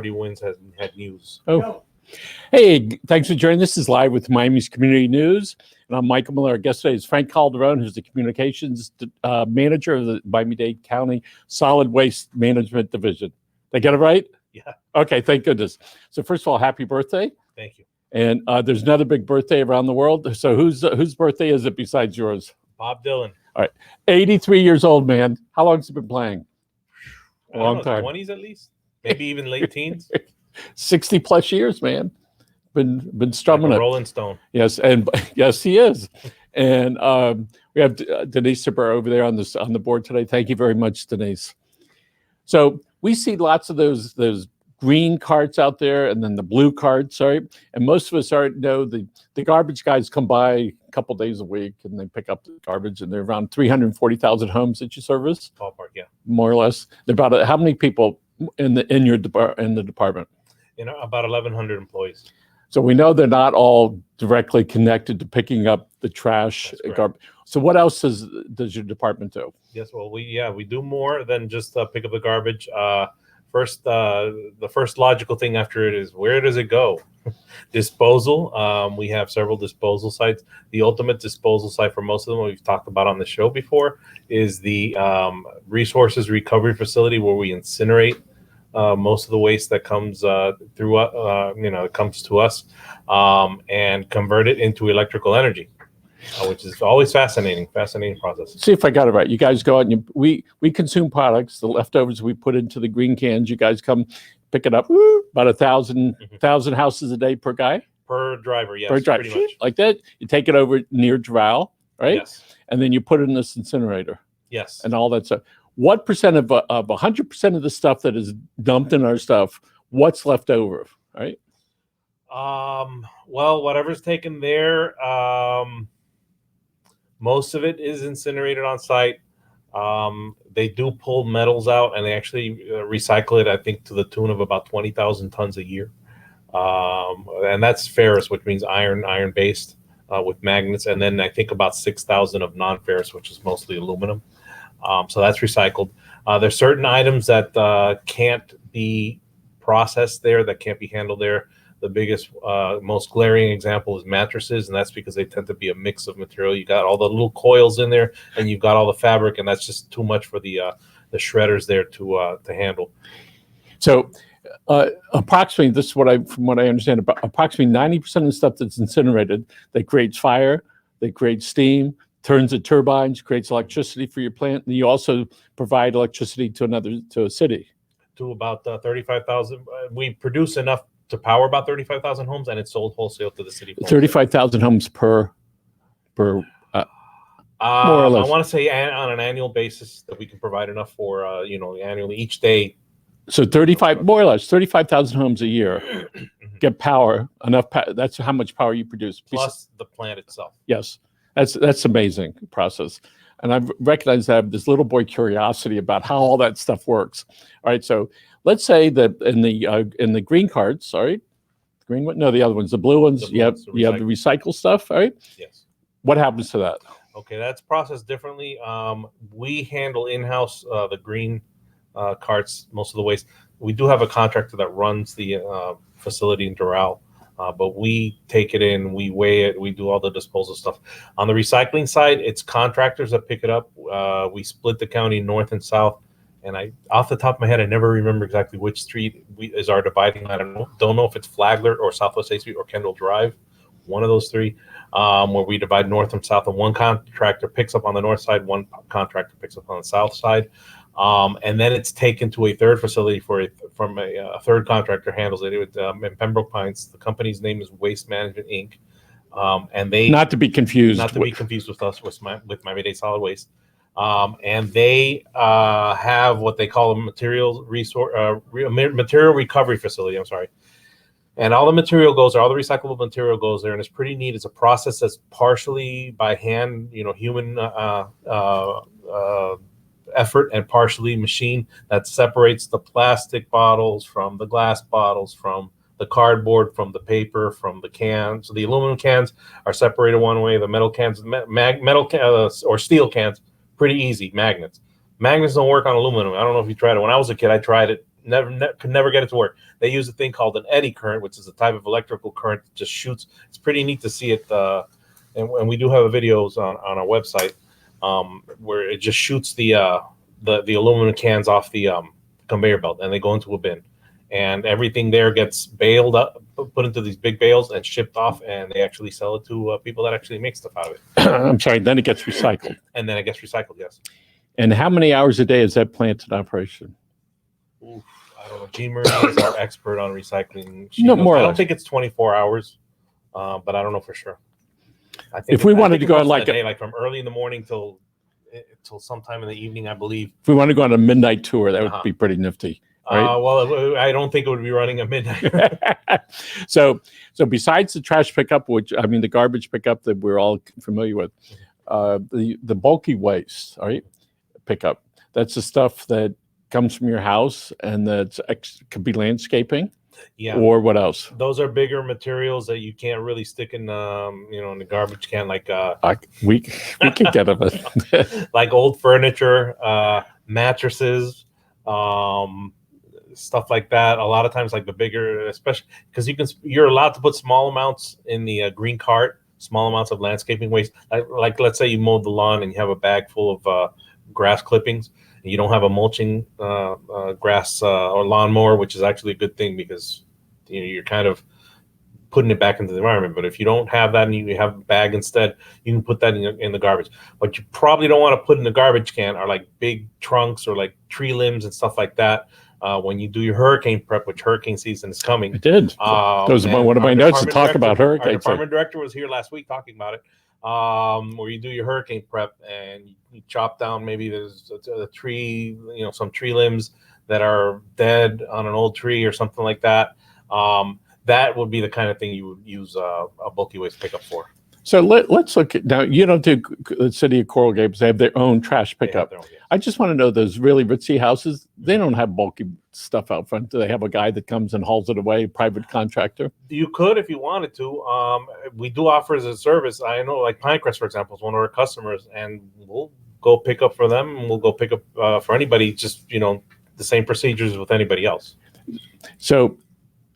40 Winds has had news. Oh, hey, thanks for joining. This is Live with Miami's Community News. And I'm Michael Miller. Our guest today is Frank Calderon, who's the communications manager of the Miami-Dade County Solid Waste Management Division. Did I get it right? Yeah. Okay, thank goodness. So first of all, happy birthday. Thank you. And there's another big birthday around the world. So whose birthday is it besides yours? Bob Dylan. All right. 83 years old, man. How long has he been playing? A long time. 20s at least. Maybe even late teens. 60 plus years, man. Been strumming like it. Rolling Stone. Yes, and yes, he is. And we have Denise Sipper over there on the board today. Thank you very much, Denise. So we see lots of those green carts out there, and then the blue carts, right? And most of us know the garbage guys come by a couple days a week, and they pick up the garbage, and they're around 340,000 homes that you service. Ballpark, yeah, more or less. They're about how many people in the department? About 1,100 employees. So we know they're not all directly connected to picking up the trash. Garbage. So what else does your department do? Yes, well, we do more than just pick up the garbage. First, the first logical thing after it is, where does it go? Disposal. We have several disposal sites. The ultimate disposal site for most of them, we've talked about on the show before, is the resources recovery facility, where we incinerate most of the waste that comes comes to us, and convert it into electrical energy, which is always fascinating process. See if I got it right. You guys go out and we consume products. The leftovers we put into the green cans. You guys come pick it up. About 1,000 houses a day per guy. Per driver, yes. Per driver, pretty much. Like that. You take it over near Doral, right? Yes. And then you put it in this incinerator. Yes. And all that stuff. What percent of 100% of the stuff that is dumped in our stuff, what's left over, right? Well, whatever's taken there, most of it is incinerated on site. They do pull metals out, and they actually recycle it, I think, to the tune of about 20,000 tons a year. And that's ferrous, which means iron-based with magnets. And then I think about 6,000 of non-ferrous, which is mostly aluminum. So that's recycled. There's certain items that can't be processed there, that can't be handled there. The biggest, most glaring example is mattresses, and that's because they tend to be a mix of material. You got all the little coils in there, and you've got all the fabric, and that's just too much for the shredders there to handle. So, approximately, this is from what I understand, about approximately 90% of the stuff that's incinerated, that creates fire, they create steam, turns the turbines, creates electricity for your plant, and you also provide electricity to a city. To about 35,000. We produce enough to power about 35,000 homes, and it's sold wholesale to the city. 35,000 homes per more or less. I want to say on an annual basis that we can provide enough for annually each day. So 35,000 homes a year get power, enough. That's how much power you produce. Plus the plant itself. Yes. That's amazing process. And I've recognized that I have this little boy curiosity about how all that stuff works. All right, so let's say that in the green carts, all right, green one, no, the other ones, the blue ones, you have the recycle stuff, all right? Yes. What happens to that? Okay, that's processed differently. We handle in-house the green carts, most of the waste. We do have a contractor that runs the facility in Doral. But we take it in, we weigh it, we do all the disposal stuff. On the recycling side, it's contractors that pick it up. We split the county north and south, and off the top of my head, I never remember exactly which street is our dividing line. I don't know if it's Flagler or Southwest 8th Street or Kendall Drive, one of those three, where we divide north and south, and one contractor picks up on the north side, one contractor picks up on the south side. And then it's taken to a third facility from a third contractor handles it. In Pembroke Pines. The company's name is Waste Management Inc. And they not to be confused with us with Miami-Dade Solid Waste. And they have what they call a material recovery facility. I'm sorry. And all the material goes there, all the recyclable material goes there, and it's pretty neat. It's a process that's partially by hand, human effort, and partially machine, that separates the plastic bottles from the glass bottles, from the cardboard, from the paper, from the cans. So the aluminum cans are separated one way. The metal cans, or steel cans, pretty easy. Magnets don't work on aluminum. I don't know if you tried it. When I was a kid, I tried it. could never get it to work. They use a thing called an eddy current, which is a type of electrical current that just shoots. It's pretty neat to see it, and we do have videos on our website where it just shoots the aluminum cans off the conveyor belt, and they go into a bin, and everything there gets baled up, put into these big bales, and shipped off, and they actually sell it to people that actually make stuff out of it. I'm sorry. Then it gets recycled. And then it gets recycled. Yes. And how many hours a day is that plant in operation? Oof, I don't know. Jean Marie is our expert on recycling. More or I less. don't think it's 24 hours, but I don't know for sure. I think If we wanted to go on like from early in the morning till sometime in the evening, I believe. If we want to go on a midnight tour, that would be pretty nifty. Right? Well, I don't think it would be running at midnight. So besides the trash pickup, the garbage pickup that we're all familiar with, the bulky waste, all right, pickup. That's the stuff that comes from your house, and could be landscaping. Yeah. Or what else? Those are bigger materials that you can't really stick in, in the garbage can, like we can get of it, like old furniture, mattresses, stuff like that. A lot of times, like the bigger, especially because you're allowed to put small amounts in the green cart, small amounts of landscaping waste. Like let's say you mowed the lawn and you have a bag full of grass clippings. You don't have a mulching grass or lawnmower, which is actually a good thing because you're kind of putting it back into the environment. But if you don't have that and you have a bag instead, you can put that in the garbage. What you probably don't want to put in the garbage can are like big trunks or like tree limbs and stuff like that. When you do your hurricane prep, which hurricane season is coming. It did. Those are one of my notes to talk about hurricanes. Our department director was here last week talking about it. Where you do your hurricane prep and you chop down, maybe there's a tree, some tree limbs that are dead on an old tree or something like that. That would be the kind of thing you would use a bulky waste pickup for. So let's look at now. You don't do the city of Coral Gables; they have their own trash pickup. I just want to know, those really ritzy houses, they don't have bulky stuff out front. Do they have a guy that comes and hauls it away, private contractor? You could if you wanted to. We do offer as a service. I know, like Pinecrest, for example, is one of our customers, and we'll go pick up for them, and we'll go pick up for anybody. Just the same procedures with anybody else. So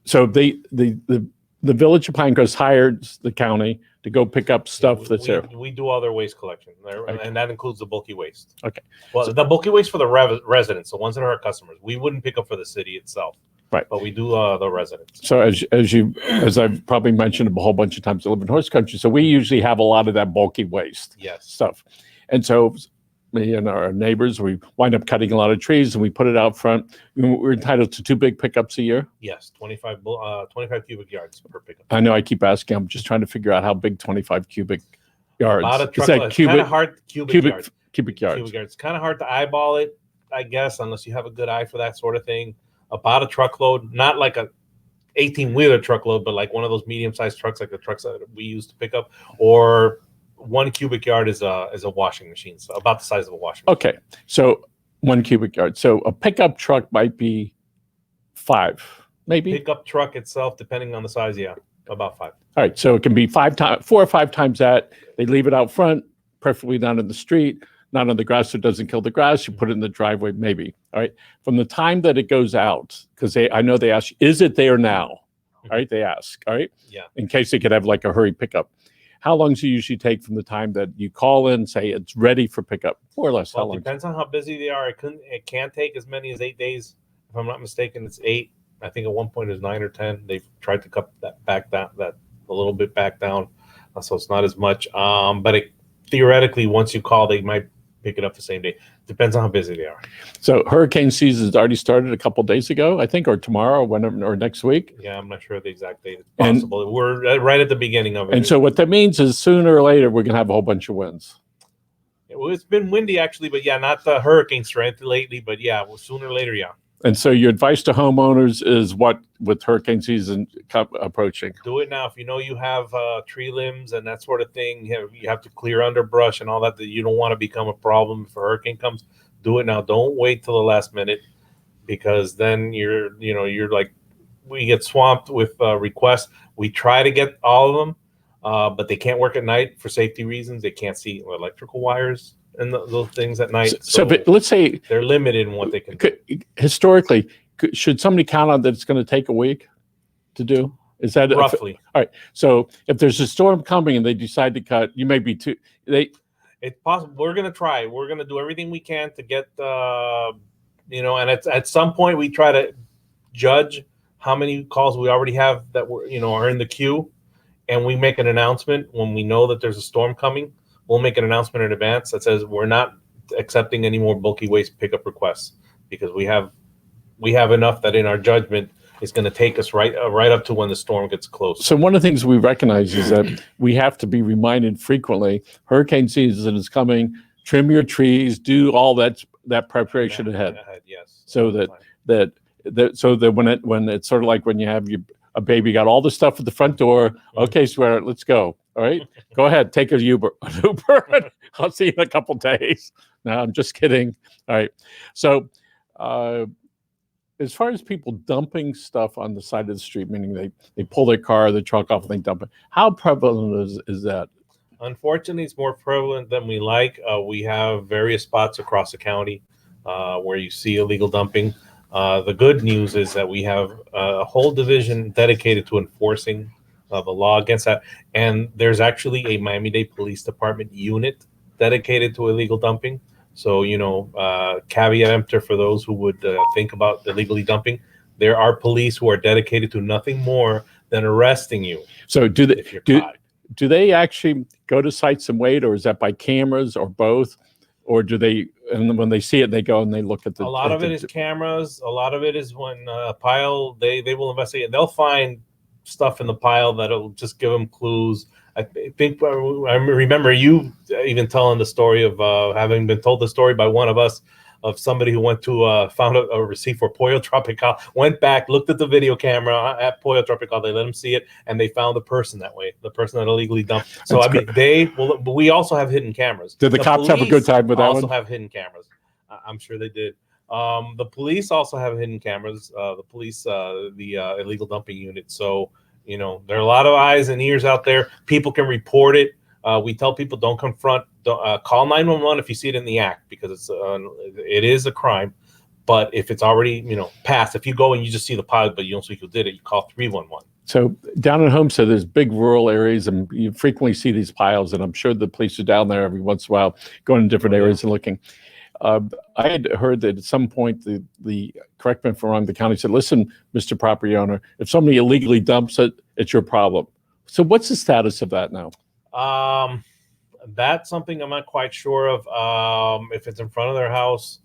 the village of Pinecrest hires the county to go pick up stuff that's there. We do all their waste collection, and that includes the bulky waste. Okay. Well, the bulky waste for the residents, the ones that are our customers. We wouldn't pick up for the city itself. Right. But we do the residents. So as I've probably mentioned a whole bunch of times, I live in horse country. So we usually have a lot of that bulky waste stuff. And so me and our neighbors, we wind up cutting a lot of trees and we put it out front. We're entitled to 2 big pickups a year. Yes, 25 cubic yards per pickup. I know I keep asking. I'm just trying to figure out how big 25 cubic yards. It's kind of hard. Cubic yards. It's kind of hard to eyeball it, I guess, unless you have a good eye for that sort of thing. About a truckload, not like a 18-wheeler truckload, but like one of those medium-sized trucks, like the trucks that we use to pick up, or 1 cubic yard is a washing machine, so about the size of a washing machine. Okay, so 1 cubic yard. So a pickup truck might be 5, maybe. Pickup truck itself, depending on the size, about 5. All right, so it can be 4 or 5 times that. They leave it out front, preferably not in the street, not on the grass, so it doesn't kill the grass. You put it in the driveway, maybe. All right, from the time that it goes out, because I know they ask, is it there now? All right, they ask. All right, in case they could have like a hurry pickup. How long does it usually take from the time that you call in and say it's ready for pickup? More or less, how long? It depends on how busy they are. It can take as many as 8 days. If I'm not mistaken, it's 8. I think at one point it was 9 or 10. They've tried to cut that back down, that a little bit back down, so it's not as much. But theoretically, once you call, they might pick it up the same day. Depends on how busy they are. So hurricane season has already started a couple of days ago, I think, or tomorrow, or next week. Yeah, I'm not sure the exact date. It's possible. We're right at the beginning of it. And so what that means is sooner or later, we're going to have a whole bunch of winds. Well, it's been windy actually, but not the hurricane strength lately, but sooner or later, And so your advice to homeowners is what, with hurricane season approaching? Do it now. If you know you have tree limbs and that sort of thing, you have to clear underbrush and all that you don't want to become a problem if a hurricane comes. Do it now. Don't wait till the last minute, because then you're like, we get swamped with requests. We try to get all of them, but they can't work at night for safety reasons. They can't see electrical wires and those things at night. So but let's say they're limited in what they can do. Historically, should somebody count on that it's going to take a week to do? Is that roughly? All right. So if there's a storm coming and they decide to cut, you may be too. It's possible. We're gonna try. We're gonna do everything we can to get and at some point we try to judge how many calls we already have that are in the queue, and we make an announcement when we know that there's a storm coming. We'll make an announcement in advance that says we're not accepting any more bulky waste pickup requests because we have enough that in our judgment it's going to take us right up to when the storm gets close. So one of the things we recognize is that we have to be reminded frequently, hurricane season is coming, trim your trees, do all that preparation ahead. Yes. So that when it's sort of like when you have a baby, got all the stuff at the front door. Okay, sweetheart, let's go. All right, go ahead, take an Uber. I'll see you in a couple days. No, I'm just kidding. All right. So as far as people dumping stuff on the side of the street, meaning they pull their car, the truck off, and they dump it, how prevalent is that? Unfortunately, it's more prevalent than we like. We have various spots across the county where you see illegal dumping. The good news is that we have a whole division dedicated to enforcing the law against that. And there's actually a Miami-Dade Police Department unit dedicated to illegal dumping. So, caveat emptor for those who would think about illegally dumping. There are police who are dedicated to nothing more than arresting you. So do they actually go to sites and wait, or is that by cameras or both? Or do they, and when they see it, they go and they look at the... A lot of it is cameras. A lot of it is when a pile, they will investigate. They'll find stuff in the pile that'll just give them clues. I think I remember you even telling the story of having been told the story by one of us of somebody who went to found a receipt for Pollo Tropical, went back, looked at the video camera at Pollo Tropical. They let him see it, and they found the person that way, the person that illegally dumped. So but we also have hidden cameras. Did the cops have a good time with that one? Also have hidden cameras. I'm sure they did. The police also have hidden cameras. The illegal dumping unit. So. There are a lot of eyes and ears out there. People can report it. We tell people don't confront. Call 911 if you see it in the act, because it is a crime. But if it's already passed, if you go and you just see the pile but you don't see who did it, you call 311. So down in Homestead, there's big rural areas, and you frequently see these piles. And I'm sure the police are down there every once in a while, going to different areas and looking. I had heard that at some point the correct me if I'm wrong, the county said, listen, Mr. Property Owner, if somebody illegally dumps it, it's your problem. So what's the status of that now? That's something I'm not quite sure of. If it's in front of their house,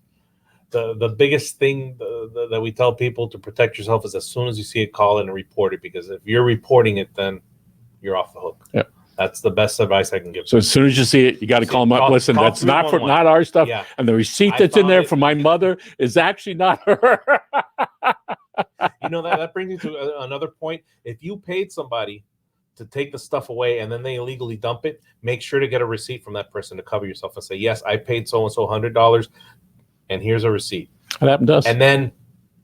the biggest thing that we tell people to protect yourself is as soon as you see it, call it and report it, because if you're reporting it, then you're off the hook. Yeah. That's the best advice I can give. So as soon as you see it, you got to call them up. Listen, that's not our stuff. Yeah. And the receipt that's in there from my mother is actually not her. That brings me to another point. If you paid somebody to take the stuff away and then they illegally dump it, make sure to get a receipt from that person to cover yourself and say, yes, I paid so-and-so $100 and here's a receipt. That happened to us. And then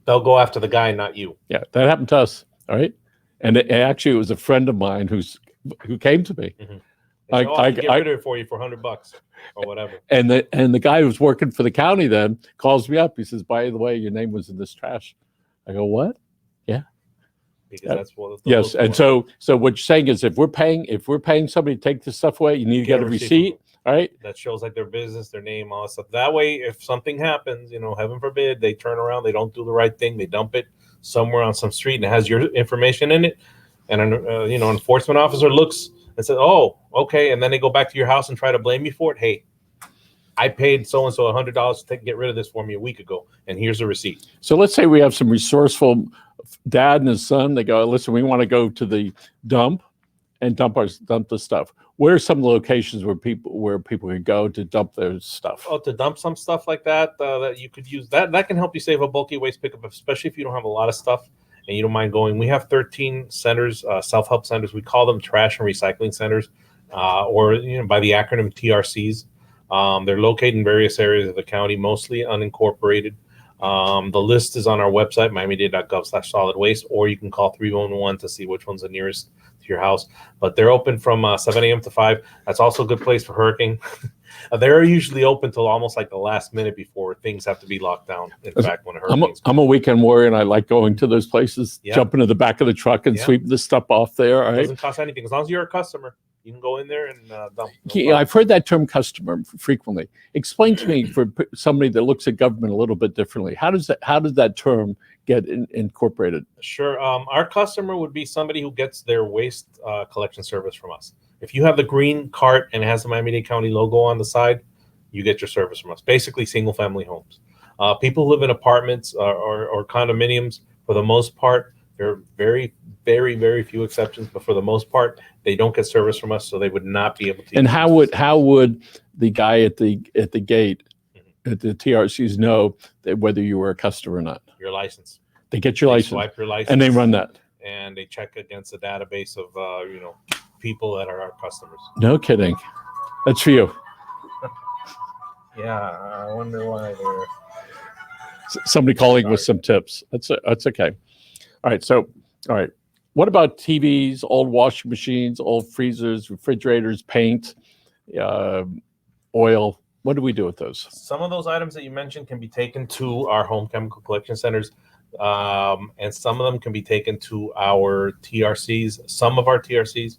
they'll go after the guy, not you. Yeah, that happened to us. All right. And it was a friend of mine who came to me. Mm-hmm. I get rid of it for you for $100 or whatever. And the guy who was working for the county then calls me up. He says, by the way, your name was in this trash. I go, what? Yeah. Because that's what. Yes. And so what you're saying is if we're paying somebody to take this stuff away, you need to get a receipt. All right. That shows like their business, their name, all that stuff. That way, if something happens, heaven forbid, they turn around, they don't do the right thing, they dump it somewhere on some street and it has your information in it. And an enforcement officer looks and says, "Oh, okay," and then they go back to your house and try to blame you for it. Hey, I paid so and so $100 to get rid of this for me a week ago, and here's a receipt. So let's say we have some resourceful dad and his son. They go, "Listen, we want to go to the dump and dump the stuff." Where are some locations where people can go to dump their stuff? Oh, to dump some stuff like that that you could use. That can help you save a bulky waste pickup, especially if you don't have a lot of stuff and you don't mind going. We have 13 centers, self-help centers. We call them trash and recycling centers, or by the acronym TRCs. They're located in various areas of the county, mostly unincorporated. The list is on our website, miamidade.gov/solid waste, or you can call 311 to see which one's the nearest to your house. But they're open from 7 a.m. to 5. That's also a good place for hurricane. They're usually open till almost like the last minute before things have to be locked down. In fact, when a hurricane's I'm a weekend warrior, and I like going to those places, Yeah. jumping to the back of the truck and Yeah. sweeping the stuff off there. All It right. doesn't cost anything as long as you're a customer. You can go in there and dump. Yeah, I've heard that term customer frequently. Explain to me, for somebody that looks at government a little bit differently, how does that term get incorporated? Sure. Our customer would be somebody who gets their waste collection service from us. If you have the green cart and it has the Miami-Dade County logo on the side, you get your service from us. Basically, single-family homes. People who live in apartments or condominiums, for the most part, there are very, very, very few exceptions, but for the most part, they don't get service from us, so they would not be able to. And how would the guy at the gate at the TRCs know that whether you were a customer or not? Your license. They get your license, swipe your license, and they run that. And they check against a database of people that are our customers. No kidding. That's for you. Yeah, I wonder why they're. Somebody calling with some tips. That's okay. All right. What about TVs, old washing machines, old freezers, refrigerators, paint, oil? What do we do with those? Some of those items that you mentioned can be taken to our home chemical collection centers, and some of them can be taken to our TRCs. Some of our TRCs,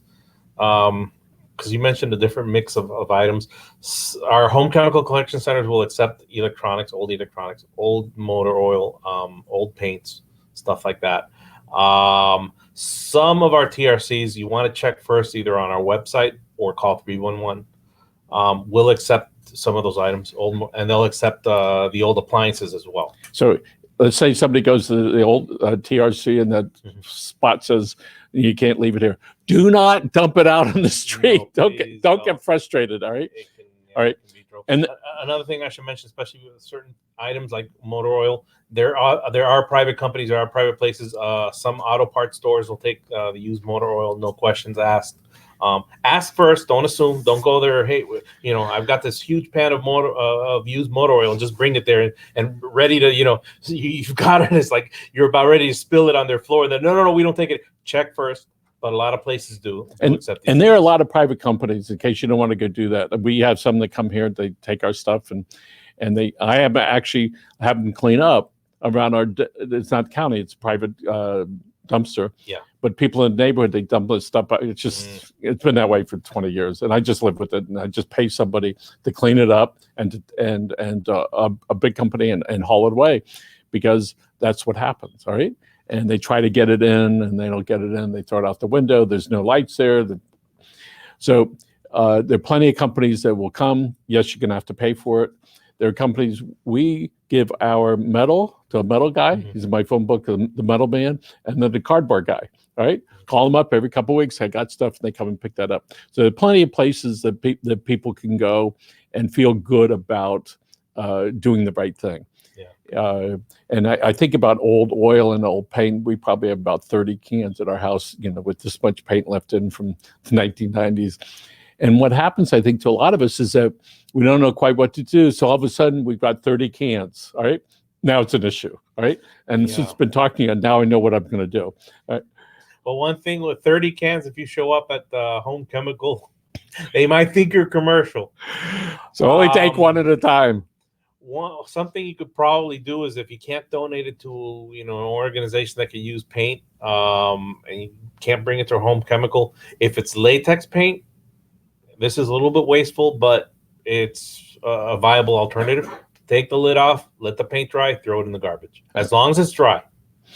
because you mentioned a different mix of items. Our home chemical collection centers will accept electronics, old motor oil, old paints, stuff like that. Some of our TRCs, you want to check first either on our website or call 311. We'll accept some of those items, and they'll accept the old appliances as well. So let's say somebody goes to the old TRC and that spot says you can't leave it here. Do not dump it out on the street. No, don't get frustrated. All right. All right. And another thing I should mention, especially with certain items like motor oil, there are private companies, there are private places. Some auto parts stores will take the used motor oil, no questions asked. Ask first, don't assume, don't go there. Hey, I've got this huge pan of used motor oil, and just bring it there and ready to, you've got it. It's like you're about ready to spill it on their floor. And then no, we don't take it. Check first. But a lot of places do accept these. And there are a lot of private companies, in case you don't want to go do that. We have some that come here, they take our stuff and I have actually have them clean up around it's not county, it's private dumpster. Yeah. But people in the neighborhood, they dump this stuff out. It's just, it's been that way for 20 years. And I just live with it. And I just pay somebody to clean it up and a big company and haul it away, because that's what happens. All right. And they try to get it in and they don't get it in. They throw it out the window. There's no lights there. So there are plenty of companies that will come. Yes, you're going to have to pay for it. There are companies, we give our metal to a metal guy. He's in my phone book, the metal man, and then the cardboard guy. All right. Call them up every couple of weeks. I got stuff, and they come and pick that up. So there are plenty of places that people can go and feel good about doing the right thing. Yeah. And I think about old oil and old paint. We probably have about 30 cans at our house, with this much paint left in from the 1990s. And what happens, I think, to a lot of us is that we don't know quite what to do. So all of a sudden, we've got 30 cans. All right. Now it's an issue. All right. And since I've been talking, and now I know what I'm going to do. All right. Well, one thing with 30 cans, if you show up at the home chemical, they might think you're commercial. So only take one at a time. Something you could probably do is, if you can't donate it to an organization that can use paint, and you can't bring it to a home chemical, if it's latex paint, this is a little bit wasteful, but it's a viable alternative. Take the lid off, let the paint dry, throw it in the garbage. As long as it's dry,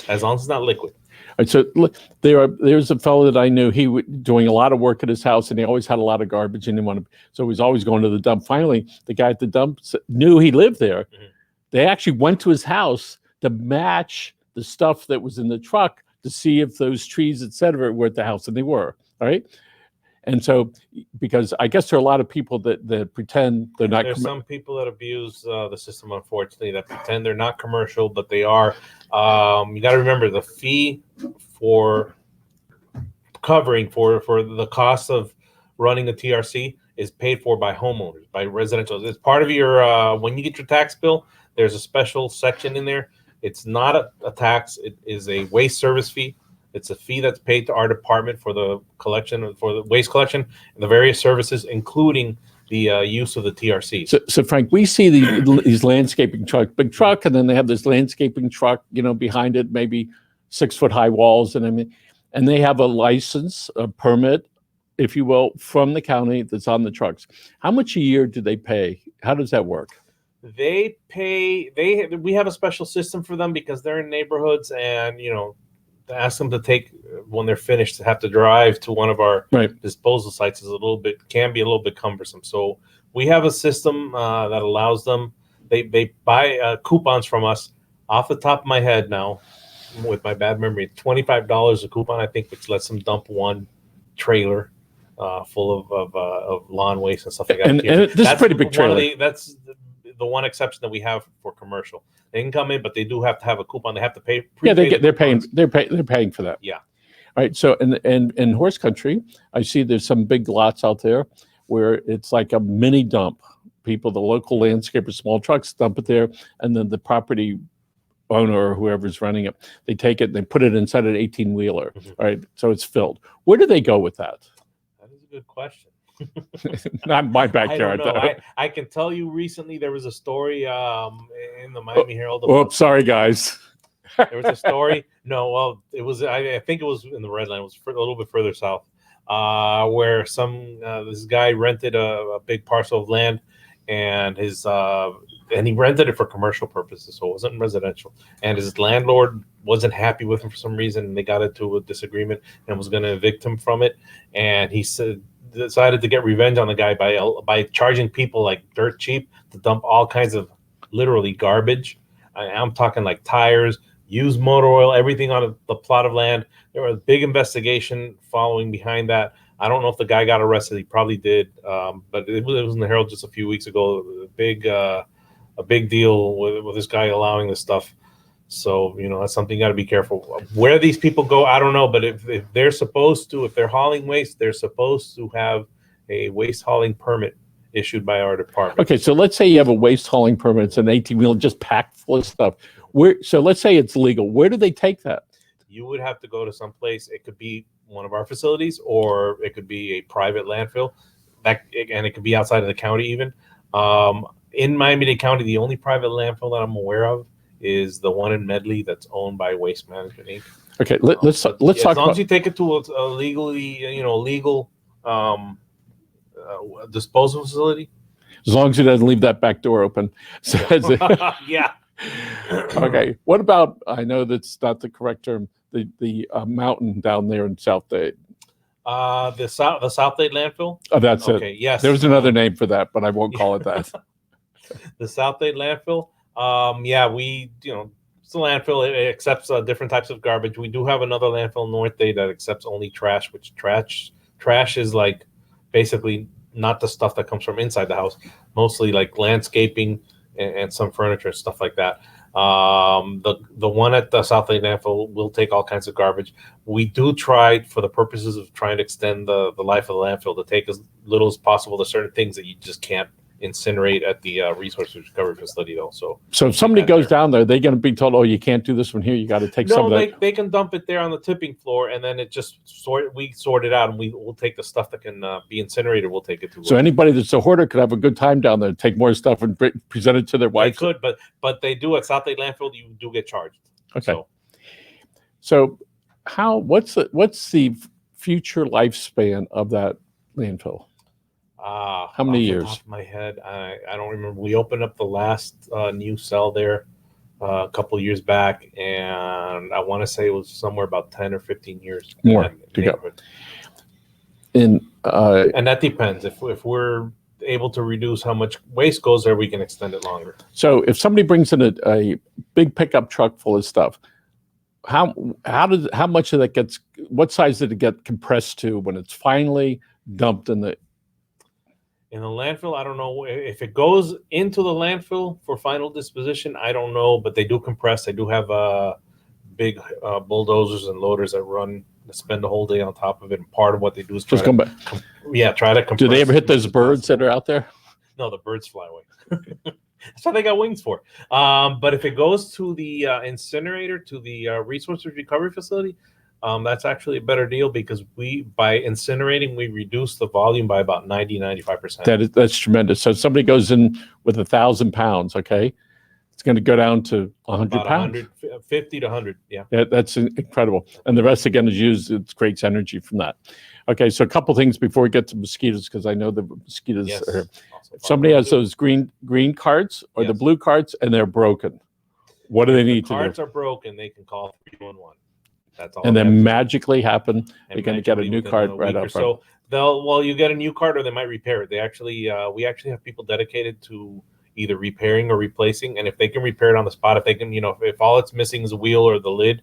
as long as it's not liquid. All right, so look, there's a fellow that I knew. He was doing a lot of work at his house, and he always had a lot of garbage, and so he was always going to the dump. Finally, the guy at the dump knew he lived there. Mm-hmm. They actually went to his house to match the stuff that was in the truck to see if those trees, et cetera, were at the house, and they were. All right. And so, because I guess there are a lot of people that pretend they're not. There's some people that abuse the system, unfortunately, that pretend they're not commercial, but they are. You got to remember, the fee for covering for the cost of running a TRC is paid for by homeowners, by residential. It's part of your when you get your tax bill. There's a special section in there. It's not a tax. It is a waste service fee. It's a fee that's paid to our department for the collection, for the waste collection, and the various services, including use of the TRCs. So Frank, we see these landscaping truck, big truck, and then they have this landscaping truck, behind it, maybe 6-foot high walls, and they have a license, a permit, if you will, from the county that's on the trucks. How much a year do they pay? How does that work? They pay. We have a special system for them because they're in neighborhoods, and to ask them to take when they're finished to have to drive to one of our disposal sites can be a little bit cumbersome. So we have a system that allows them. They buy coupons from us. Off the top of my head now, with my bad memory, $25 a coupon, I think, which lets them dump one trailer full of lawn waste and stuff like that. And this is a pretty big trailer. That's the one exception that we have for commercial. They can come in, but they do have to have a coupon. They have to pay. They're paying for that. Yeah. All right. So in horse country, I see there's some big lots out there where it's like a mini dump. The local landscapers, small trucks dump it there, and then the property owner or whoever's running it, they take it and they put it inside an 18-wheeler. Mm-hmm. All right. So it's filled. Where do they go with that? That is a good question. Not my backyard. I don't know. I can tell you recently there was a story in the Miami Herald. Sorry, guys. There was a story. No, well, it was. I think it was in the Red Line. It was a little bit further south, where this guy rented a big parcel of land, and he rented it for commercial purposes, so it wasn't residential. And his landlord wasn't happy with him for some reason, and they got into a disagreement and was going to evict him from it. And he decided to get revenge on the guy by charging people like dirt cheap to dump all kinds of literally garbage. I'm talking like tires, used motor oil, everything on the plot of land. There was a big investigation following behind that. I don't know if the guy got arrested. He probably did, but it was in the Herald just a few weeks ago. A big deal with this guy allowing this stuff. So, that's something you got to be careful. Where these people go, I don't know. But if they're supposed to, if they're hauling waste, they're supposed to have a waste hauling permit issued by our department. Okay, so let's say you have a waste hauling permit. It's an 18-wheel just packed full of stuff. So let's say it's legal. Where do they take that? You would have to go to some place. It could be one of our facilities, or it could be a private landfill. And it could be outside of the county even. In Miami-Dade County, the only private landfill that I'm aware of is the one in Medley that's owned by Waste Management Inc. Okay, let's talk about. As long as you take it to a legal disposal facility. As long as it doesn't leave that back door open. So yeah. Okay. What about? I know that's not the correct term. The mountain down there in South Dade. The South Dade landfill. Oh, that's it. Okay. Yes. There's another name for that, but I won't call it that. The South Dade landfill. It's a landfill. It accepts different types of garbage. We do have another landfill in North Dade that accepts only trash, which trash is like basically not the stuff that comes from inside the house, mostly like landscaping and some furniture and stuff like that. The one at the South Dade landfill will take all kinds of garbage. We do try, for the purposes of trying to extend the life of the landfill, to take as little as possible to certain things that you just can't incinerate at the resource recovery facility, though. So if somebody goes down there, they're going to be told, "Oh, you can't do this one here. You got to take some of that." They can dump it there on the tipping floor, and then it just we sort it out, and we'll take the stuff that can be incinerated. We'll take it to. So anybody that's a hoarder could have a good time down there, take more stuff and present it to their wife. They could, but they do at South Dade landfill. You do get charged. Okay. So what's the future lifespan of that landfill? How many years? Off the top of my head, I don't remember. We opened up the last new cell there a couple of years back, and I want to say it was somewhere about 10 or 15 years more to go. And that depends. If we're able to reduce how much waste goes there, we can extend it longer. So if somebody brings in a big pickup truck full of stuff, how much of that gets? What size did it get compressed to when it's finally dumped in the landfill? I don't know if it goes into the landfill for final disposition. I don't know, but they do compress. They do have big bulldozers and loaders that spend the whole day on top of it. And part of what they do is try to compress. Do they ever hit those birds that are out there? No, the birds fly away. That's what they got wings for. But if it goes to the incinerator, to the resource recovery facility, That's actually a better deal because by incinerating, we reduce the volume by about 95%. That's tremendous. So somebody goes in with 1,000 pounds, okay? It's going to go down to 100 About pounds. 150 to 100, yeah. That's incredible. And the rest, again, is used, it creates energy from that. Okay, so a couple things before we get to mosquitoes, because I know the mosquitoes Yes. are. If somebody has those green carts or the blue carts and they're broken, what do they need to do? If the carts are broken, they can call 311. That's all. And then magically happen, they're going to get a new cart right up. So you get a new cart or they might repair it. They actually, we actually have people dedicated to either repairing or replacing. And if they can repair it on the spot, if they can, if all it's missing is a wheel or the lid,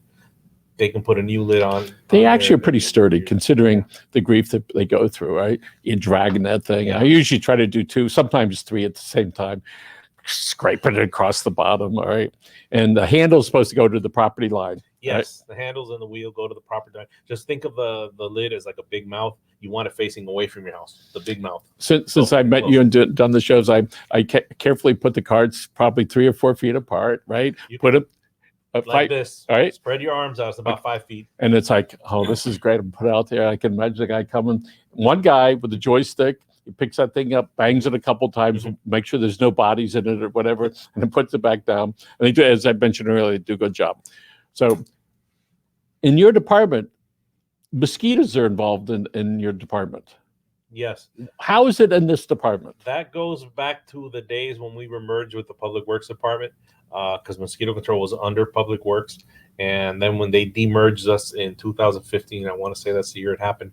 they can put a new lid on. They actually are pretty sturdy considering the grief that they go through, right? You're dragging that thing. Yeah. I usually try to do 2, sometimes 3 at the same time, scraping it across the bottom, all right? And the handle's supposed to go to the property line. Yes, right? The handles and the wheel go to the property line. Just think of the lid as like a big mouth. You want it facing away from your house, the big mouth. Since I met you and done the shows, I carefully put the carts probably 3 or 4 feet apart, right? You put them like this. All right. Spread your arms out. It's about 5 feet. And it's like, oh, this is great. I'm put it out there. I can imagine the guy coming. One guy with a joystick, he picks that thing up, bangs it a couple times, make sure there's no bodies in it or whatever, and then puts it back down. And they do, as I mentioned earlier, they do a good job. So in your department, mosquitoes are involved in your department. Yes. How is it in this department? That goes back to the days when we were merged with the Public Works Department, because mosquito control was under Public Works. And then when they demerged us in 2015, I want to say that's the year it happened,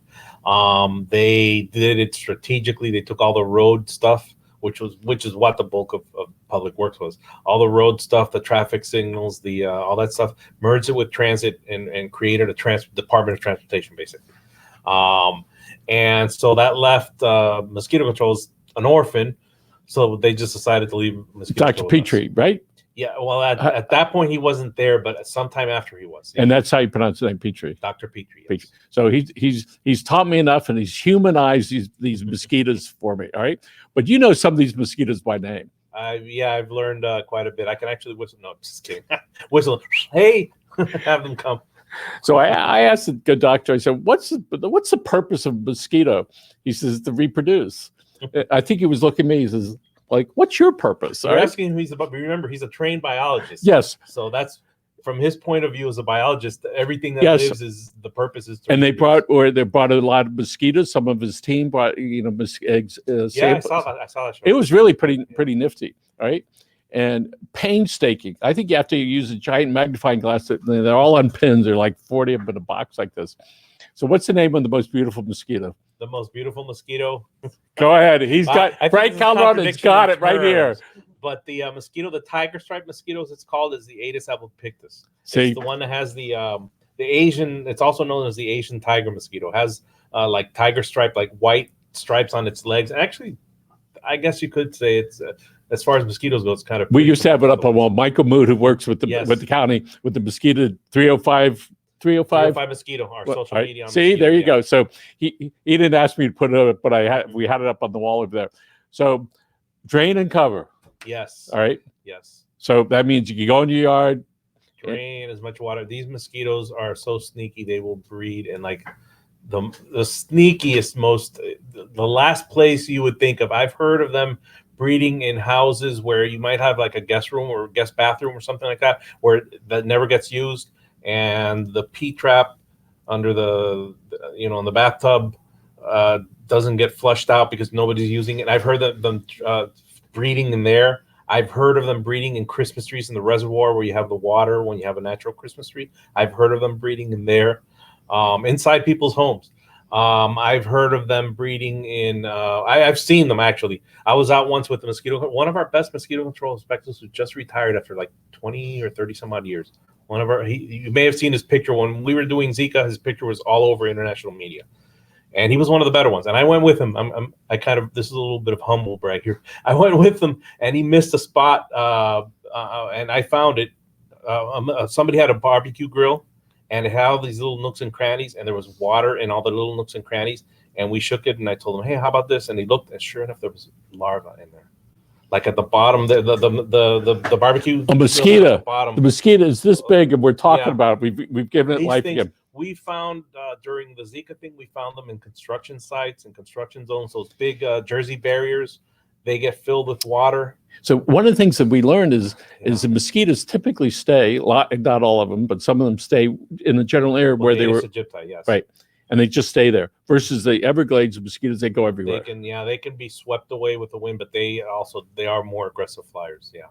they did it strategically. They took all the road stuff, which is what the bulk of Public Works was. All the road stuff, the traffic signals, the all that stuff, merged it with transit and created a Department of Transportation, basically. And so that left mosquito control as an orphan. So they just decided to leave mosquito Dr. control. Petrie, right? Yeah, well, at that point he wasn't there, but sometime after he was. Yeah. And that's how you pronounce the name, Petrie. Dr. Petrie. Yes. Petrie. So he's taught me enough, and he's humanized these mosquitoes for me. All right, but you know some of these mosquitoes by name. I've learned quite a bit. I can actually whistle. No, just kidding. Whistle. Hey, have them come. So I asked the good doctor. I said, "What's the purpose of a mosquito?" He says, "To reproduce." I think he was looking at me. He says, like, what's your purpose? You're asking who he's about. Remember, he's a trained biologist. Yes. So that's from his point of view as a biologist. Everything that lives is the purpose is. And they brought a lot of mosquitoes. Some of his team brought eggs. Yeah, I saw that. Show. It was really pretty nifty, right? And painstaking. I think you have to use a giant magnifying glass. They're all on pins. They're like 40 of them in a box like this. So what's the name of the most beautiful mosquito? The most beautiful mosquito. Go ahead. He's got Frank Calderon has got it right here. But the mosquito, the tiger stripe mosquitoes, it's called, is the Aedes albopictus. See? It's the one that has the Asian. It's also known as the Asian tiger mosquito. It has like tiger stripe, like white stripes on its legs. Actually, I guess you could say it's as far as mosquitoes go, it's kind of. We used to have it up on wall. Michael Mood, who works with the county with the mosquito 305 mosquito, our social media. See, there you go. So he didn't ask me to put it up, but we had it up on the wall over there. So drain and cover. Yes. All right. Yes. So that means you can go in your yard. Drain as much water. These mosquitoes are so sneaky. They will breed in like the sneakiest, the last place you would think of. I've heard of them breeding in houses where you might have like a guest room or guest bathroom or something like that, where that never gets used. And the P trap under in the bathtub doesn't get flushed out because nobody's using it. I've heard that them breeding in there. I've heard of them breeding in Christmas trees in the reservoir where you have the water when you have a natural Christmas tree. I've heard of them breeding in there, inside people's homes. I've heard of them breeding in. I've seen them actually. I was out once with the mosquito. One of our best mosquito control inspectors who just retired after like 20 or 30 some odd years. You may have seen his picture when we were doing Zika. His picture was all over international media, and he was one of the better ones. And I went with him. This is a little bit of humble brag here. I went with him, and he missed a spot, and I found it. Somebody had a barbecue grill, and it had all these little nooks and crannies, and there was water in all the little nooks and crannies. And we shook it, and I told him, "Hey, how about this?" And he looked, and sure enough, there was larvae in there. Like at the bottom, the barbecue. A mosquito. The bottom. The mosquito is this big, and we're talking about it. We've given it life again. We found during the Zika thing, we found them in construction sites and construction zones. Those big Jersey barriers, they get filled with water. So one of the things that we learned is the mosquitoes typically stay, not all of them, but some of them stay in the general area where they were. Aegypti, yes. Right. And they just stay there versus the Everglades mosquitoes, they go everywhere. They can be swept away with the wind, but they are more aggressive flyers. Yeah.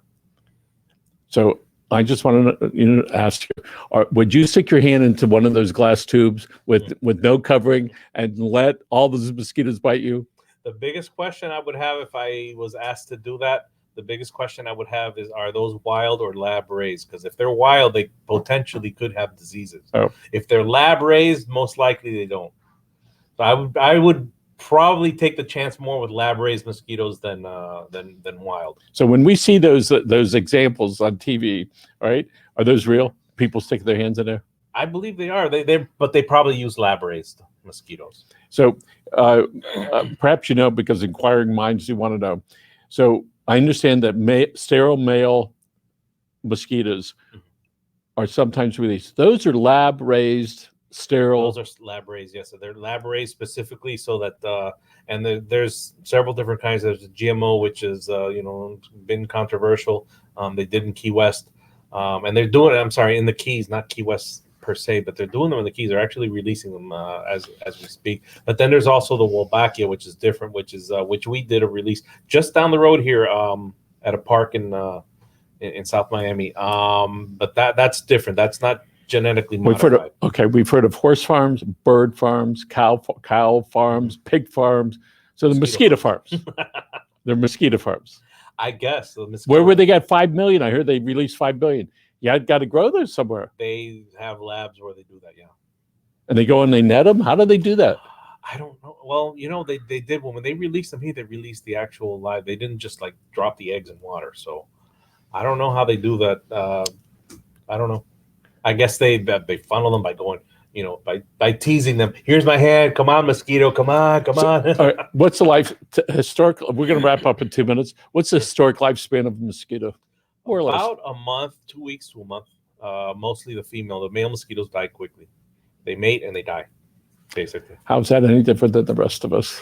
So I just want to ask you, would you stick your hand into one of those glass tubes with no covering and let all those mosquitoes bite you? The biggest question I would have if I was asked to do that, the biggest question I would have is, are those wild or lab raised? Because if they're wild, they potentially could have diseases. Oh. If they're lab raised, most likely they don't. So I would probably take the chance more with lab raised mosquitoes than wild. So when we see those examples on TV, right, are those real? People stick their hands in there? I believe they are. But they probably use lab raised mosquitoes. So perhaps because inquiring minds do want to know. So I understand that sterile male mosquitoes are sometimes released. Those are lab raised, sterile. Those are lab raised, yes. So they're lab raised specifically so that and there's several different kinds. There's GMO, which is been controversial. They did in Key West, and they're doing it. I'm sorry, in the Keys, not Key West per se, but they're doing them in the Keys. They're actually releasing them as we speak. But then there's also the Wolbachia, which is different, which we did a release just down the road here at a park in South Miami. But that's different. That's not genetically modified. We've heard of horse farms, bird farms, cow farms, pig farms. So the mosquito farms. They're mosquito farms. I guess. Where would they get 5 million? I heard they released 5 billion. Yeah, got to grow those somewhere. They have labs where they do that, yeah. And they go and they net them? How do they do that? I don't know. Well, they did when they released them here, they released the actual live. They didn't just like drop the eggs in water. So I don't know how they do that. I don't know. I guess they funnel them by going, by teasing them. Here's my hand. Come on, mosquito. Come on. All right, what's the historical? We're going to wrap up in 2 minutes. What's the historic lifespan of a mosquito? More or less. About a month, 2 weeks to a month. Mostly the female. The male mosquitoes die quickly. They mate and they die, basically. How's that any different than the rest of us?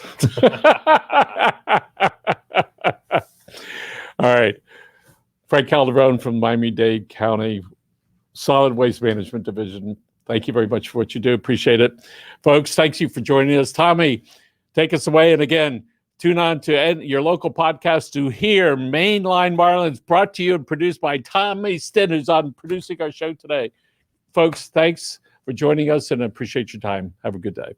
All right. Frank Calderon from Miami-Dade County Solid Waste Management Division. Thank you very much for what you do. Appreciate it. Folks, thanks you for joining us. Tommy, take us away. And again, tune on to your local podcast to hear Mainline Marlins, brought to you and produced by Tommy Stinn, who's on producing our show today. Folks, thanks for joining us and I appreciate your time. Have a good day.